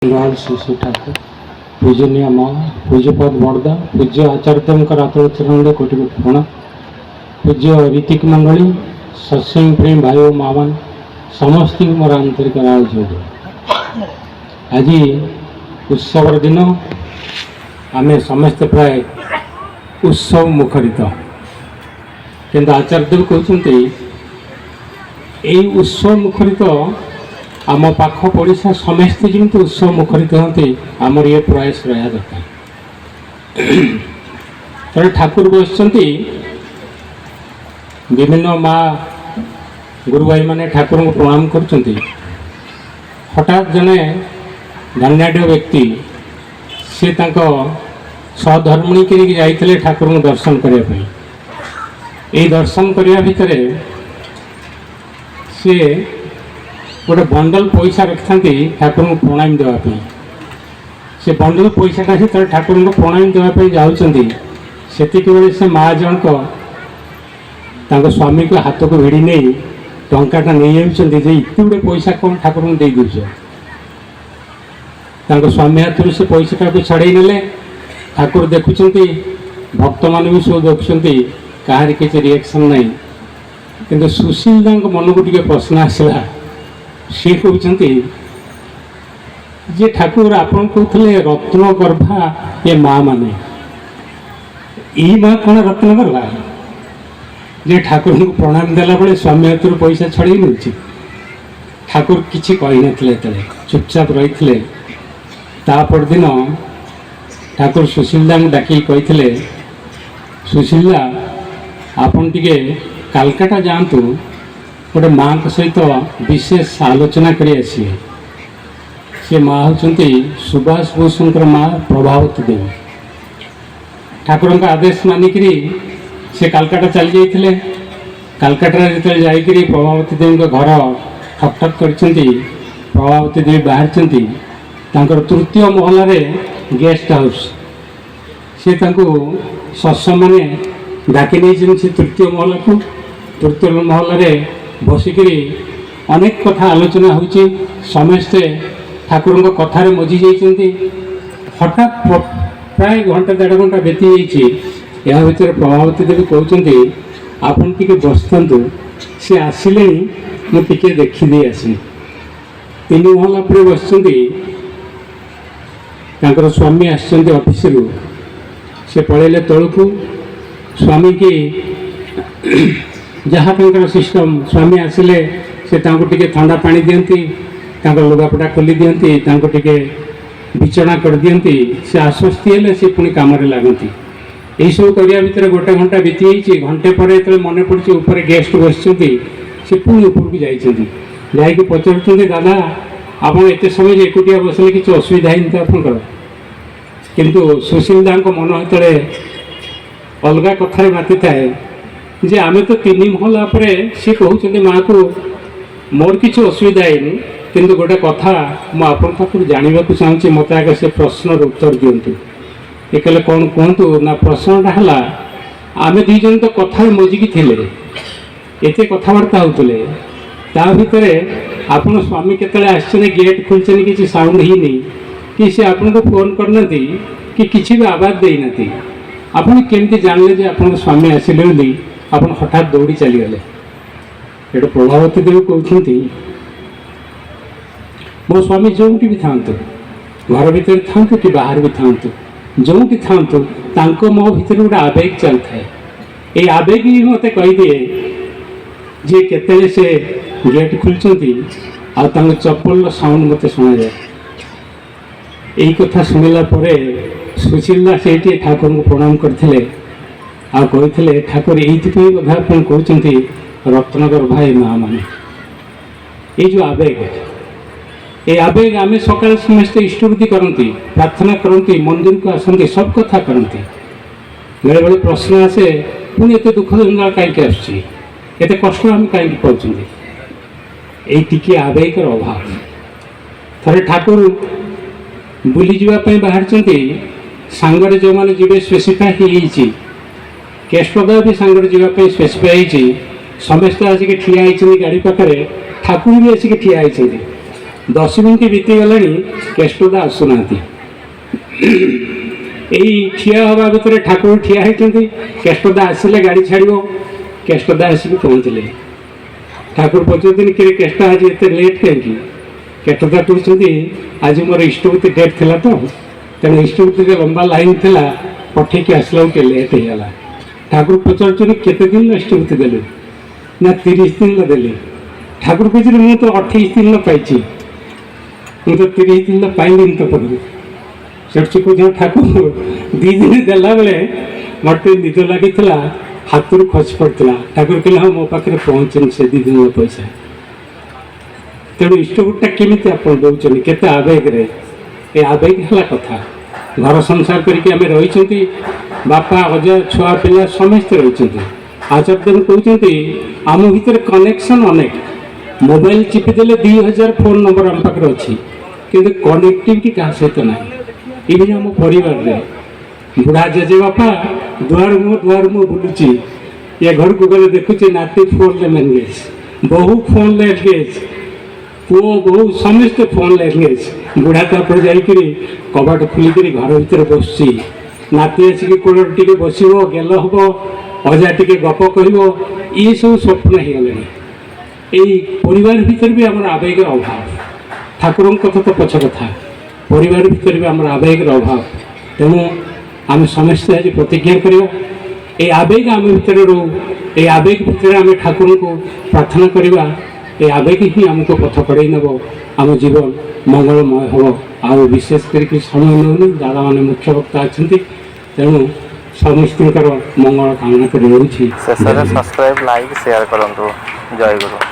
लाल शिशु ठाकुर पूजनीय माँ पूज्यपद बड़दा पूज्य आचार्य आतुल चरण कोटि कोटि प्रणाम। पूज्य ऋतिक मंडली सत्संग प्रेम भाई और माँ मान समस्त मोर आंतरिक राजयोग। आज उत्सव दिन आम समस्ते प्राय उत्सव मुखरित किंतु आचार्यदेव कहते यही उत्सव मुखरित आम पाख पड़ोसा समस्ते जमी उत्सव मुखरित होती आमर ये प्रयास रहा दरकार। तेरे ठाकुर बस विभिन्न माँ गुरु भाई मैंने ठाकुर को प्रणाम कर हठात जने धन्याढ़ व्यक्ति सी सहधर्मिणी की जाते ठाकुर को दर्शन करने। ये दर्शन करने भितर सी गोटे बंडल पैसा रखी था ठाकुर को प्रणाम देवाई। से बंडल पैसाटा से ठाकुर को प्रणाम देवाई जाऊँगी से से माँ जनक स्वामी को हाथ को भिड़ी नहीं टंकाटा नहीं जाऊँगी इतने गुड़े पैसा कौन ठाकुर को दे दूच। स्वामी हाथ से पैसाटा को छड़े ने ठाकुर देखुं भक्त मान भी सब देखुं कहार किसी रिएक्शन नहीं किंतु सुशील मन को टे प्रश्न आसला। सी कहते जे ठाकुर आपन कहते रत्न गर्भा ये माँ माने यही माँ कौन रत्न गर्भा जे ठाकुर को प्रणाम देला बेले स्वामी हाथ पैसा छड़े नौ। ठाकुर किसी कही नथिले चुपचाप रही। तापर दिन ठाकुर सुशीला को डाक कही सुशीला आपन टिके कालकाटा जातु गोटे माँ सहित विशेष आलोचना कर सी माँ होती सुभाष बोसंकर माँ प्रभावती देवी। ठाकुर का आदेश मानिक से कालकाटा चली जाते। कालकाटा जो जाकि प्रभावती देवी घर ठक ठक कर प्रभावती देवी बाहर तृतीय महल गेस्ट हाउस सी सत्संग मैंने डाक नहीं तृतीय महल को। तृतीय महल बसिकी अनेक कथा आलोचना होची समस्ते ठाकुर कथार मजी जाती। हठात प्राय घंटा देढ़ घंटा बीती या भर प्रभावती देवी कहते आपन टिके बसतु सी आसिले मुझे देखीदे आसी। तीन महला पर बस स्वामी आसछन्ति ऑफिस रु से पड़े तलू स्वामी की जहाँ सिस्टम स्वामी आसिले से टे ठंडा पानी दियंती लुगापटा खोली दियंती टे बिछना कर दियंती से आश्वस्ति हेले से पुणी काम लगती। यही सब करिया भितर गोटे घंटा बीती घंटे पर जो मन पड़ी ऊपर गेस्ट बस से पुणी ऊपर को जाकि पचार दादा आप एत समय एकुटिया बसले किसी असुविधा ही नहीं आपंकर किंतु सुशील दा मन हेतु अलग कथार बाती थाए जे आम तो तीन महला पर सी कहते माँ को मोर किसी असुविधा है किंतु गोटे कथा मुझे पाखु जानवा चाहूँगी मत आगे से प्रश्न उत्तर दिंतु। ये कहले कौन कहतु ना प्रश्नटा है आम दीजन तो कथा मजिकी थे एत कथबार्ता होते ता भितर आपन स्वामी केतले आसने गेट खोलते किसी साउंड ही नहीं कि सी आपन को फोन करना कि किसी भी आवाज देना आपन केमती जानले जे आपन स्वामी आसिले बोली आप हठात दौड़ी चलीगले। ये प्रभावती देवी कहते मो स्वामी जो भी था घर भर था कि बाहर भी था जो था मो भर गोटे आवेग चल थाए। ये आवेग ही मत कहीदिए जे केते से गेट खोलती चप्पल साउंड मत शुणा जाए। यही कथा शुणिला सुशीला से ठाकुर को प्रणाम करते कहते ठाकुर ये बोधा कहते रत्नगर भाई माँ माने ये जो आवेग ये आवेग आम सकाल समस्ते इष्टवृत्ति करती प्रार्थना करती मंदिर को आसती सब कथा करती बेले बेले प्रश्न आसे पुणी एत दुख जंजाल कहीं आसते कष्ट आम कहीं पाँच ये आवेगर अभाव। थे ठाकुर बुली जावाई बाहर सांगरे जो मैंने जी स्पेसीफाई केशदा भी सांगरे जावाई स्पेसीफाई समस्ते आसिक ठिया गाड़ी पाखे ठाकुर भी आसिक ठिया 10 ମିନିଟ୍ ବିତିଗଲାଣି କେଷ୍ଟଦା ଆସୁନାହାନ୍ତି। ଏଇ ଠିଆ ହେବା ଭିତରେ ଠାକୁର ଠିଆ ହେଇଛନ୍ତି, କେଷ୍ଟଦା ଆସିଲେ ଗାଡ଼ି ଛାଡ଼ିବ, କେଷ୍ଟଦା ଆସିକି ପହଞ୍ଚିଲେ। ଠାକୁର ପଚାରୁଛନ୍ତି କିରେ କେଷ୍ଟ ଆଜି ଏତେ ଲେଟ୍ କାହିଁକି? କେଷ୍ଟଦା କହୁଛନ୍ତି ଆଜି ମୋର ଇଷ୍ଟପତି ଡେଟ୍ ଥିଲା ତ, ତେଣୁ ଇଷ୍ଟପତିରେ ଲମ୍ବା ଲାଇନ୍ ଥିଲା, ପଠେଇକି ଆସିଲା ଟିକେ ଲେଟ୍ ହେଇଗଲା। ଠାକୁର ପଚାରୁଛନ୍ତି କେତେ ଦିନର ଇଷ୍ଟପତି ଦେଲେ? ନା 30 ଦିନର ଦେଲି। ଠାକୁର କହୁଛନ୍ତି ମୁଁ ତ 28 ଦିନର ପାଇଛି, ମୁଁ ତ 30 ଦିନର ପାଇଲିନି ତ ପାଖରୁ। ସେଠି କହୁଛି ଠାକୁର 2 ଦିନ ଦେଲାବେଳେ ମୋତେ ନିଦ ଲାଗିଥିଲା, ହାତରୁ ଖସି ପଡ଼ିଥିଲା। ଠାକୁର କହିଲେ ହଁ ମୋ ପାଖରେ ପହଞ୍ଚିନି ସେ 2 ଦିନର ପଇସା। ତେଣୁ ଇଷ୍ଟପତିଟା କେମିତି ଆପଣ ଦେଉଛନ୍ତି, କେତେ ଆବେଗରେ? ଏ ଆବେଗ ହେଲା କଥା। ଘର ସଂସାର କରିକି ଆମେ ରହିଛନ୍ତି, ବାପା ଅଜା ଛୁଆ ପିଲା ସମସ୍ତେ ରହିଛନ୍ତି। ଆଚାର୍ଯ୍ୟ କହୁଛନ୍ତି ଆମ ଭିତରେ କନେକ୍ସନ୍ ଅନେକ। ମୋବାଇଲ ଚିପିଦେଲେ 2000 ଫୋନ୍ ନମ୍ବର ଆମ ପାଖରେ ଅଛି, କିନ୍ତୁ କନେକ୍ଟିଭିଟି କାହା ସହିତ ନାହିଁ। ଇଭିନ୍ ଆମ ପରିବାରରେ ବୁଢ଼ା ଜେଜେ ବାପା ଦୁଆର ମୁହଁ ବୁଲୁଛି, ଏ ଘରକୁ ଗଲେ ଦେଖୁଛି ନାତି ଫୋନ୍ରେ ଏନ୍ଗେଜ୍, ବୋହୂ ଫୋନ୍ରେ ଏନ୍ଗେଜ୍, ପୁଅ ବୋହୂ ସମସ୍ତେ ଫୋନ୍ରେ ଏନ୍ଗେଜ୍। ବୁଢ଼ା ତାପରେ ଯାଇକରି କବାଟ ଖୋଲିକରି ଘର ଭିତରେ ବସୁଛି, ନାତି ଆସିକି କୋଳରେ ଟିକେ ବସିବ, ଗେଲ ହେବ, ଅଜା ଟିକେ ଗପ କହିବ, ଏସବୁ ସ୍ୱପ୍ନ ହେଇଗଲେଣି। ଏଇ ପରିବାର ଭିତରେ ବି ଆମର ଆବେଗର ଅଭାବ। ଠାକୁରଙ୍କ କଥା ତ ପଛ କଥା, ପରିବାର ଭିତରେ ବି ଆମର ଆବେଗର ଅଭାବ। ତେଣୁ ଆମେ ସମସ୍ତେ ଆଜି ପ୍ରତିଜ୍ଞା କରିବା, এই আবেগ ଆମ ଭିତରେ ରହୁ, এই ଆବେଗ ଭିତରେ ଆମେ ଠାକୁରଙ୍କୁ ପ୍ରାର୍ଥନା କରିବା। এই ଆବେଗ ହିଁ ଆମକୁ ପଥ କଢ଼େଇ ନେବ, ଆମ ଜୀବନ ମଙ୍ଗଳମୟ ହେବ। ଆଉ ବିଶେଷ କରିକି ସମୟ ନେଉନି, ଦାଦାମାନେ ମୁଖ୍ୟ ବକ୍ତା ଅଛନ୍ତି, ତେଣୁ ସମସ୍ତଙ୍କର ମଙ୍ଗଳ କାମନା କରି ରହୁଛି। ଶେଷରେ ସବସ୍କ୍ରାଇବ୍, ଲାଇକ୍, ସେୟାର କରନ୍ତୁ। ଜୟ ଗୁରୁ।